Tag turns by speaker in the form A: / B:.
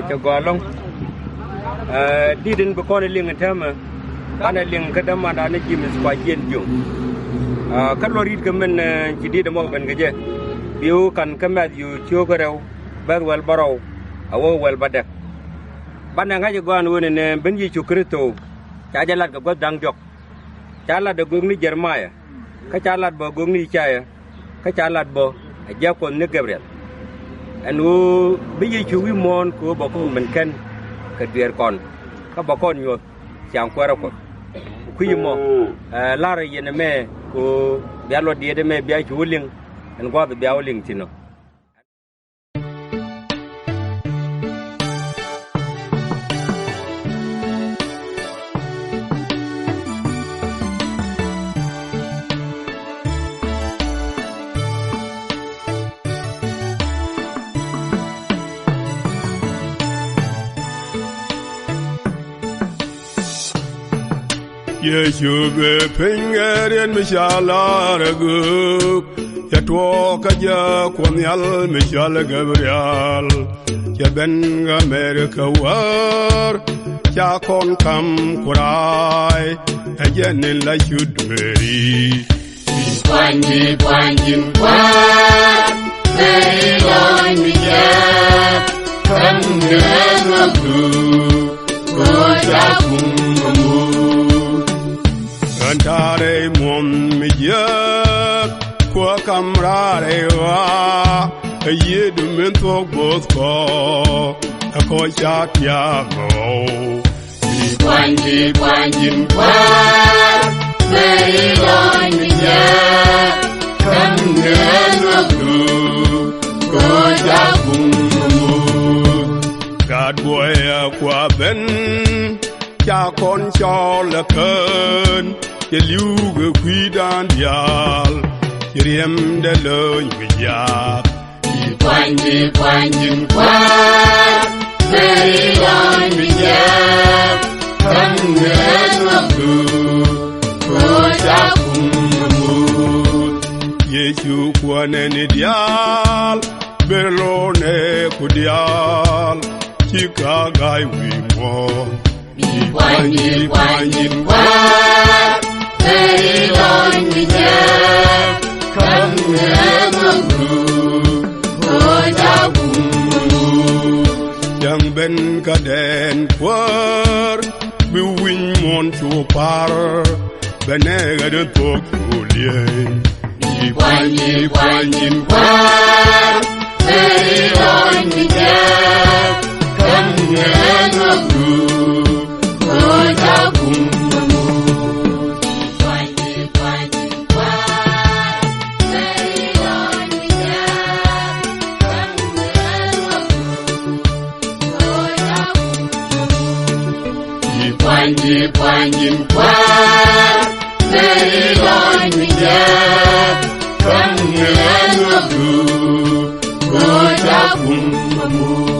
A: cho gọi long đi đến bờ con liền theo mà anh liền cái đó mà đã nói chim squat yên dùng các lori cái mình chỉ đi được một bên cái gì biểu cần cái mà dù chưa có đâu bác well barrow awal well badak ban nga cho gọi luôn nên bên gì chụp cái tổ trả giá lát có đang dọc trả lát được gương ní Jeremiah cái trả lát bờ gương ní Chai cái trả lát bờ giao con ní Gabriel anh bây giờ chú ý môn của bà con mình khen cái việc còn các bà con nhiều chẳng qua đâu khi mà la rồi vậy nè của bé lo đi đấy mẹ bé chú liền anh qua bé liền thì nó
B: Yesu be pingerian mishala reguk ya tuoka ja kwanyal mishala Gabriel ya ben America war ya kon kam kurai ajenin la chudweri
C: Kwanji kwar Leilon miya Kam neragu Koja kumamu
B: Antare mon miya Kwa kamrare wa Yedu mentok bothko Ako chat ya mo
C: Kwanji kwar Leilon miya Kam neragu Koja kumamu
B: God boy kwa ben cha con cho là cơn để lưu cái quý đan dial riêng để lời người già
C: quan nhìn qua đây là mình già thân nhớ ngư của cha cùng mù
B: Yesu qua nên dial berlone ku dial chika gai wi mo
C: quan nhìn qua đây là mình già thân nhớ ngư của cha cùng mù
B: yang ben kaden kwar bi win mon chu par benega de tok ulie
C: quan nhìn qua đây là mình già thân nhớ ngư của cha cùng mù quan nhìn qua đây là mình già thân nhớ ngư của cha cùng mù quan nhìn qua đây là mình già thân nhớ ngư của cha cùng mù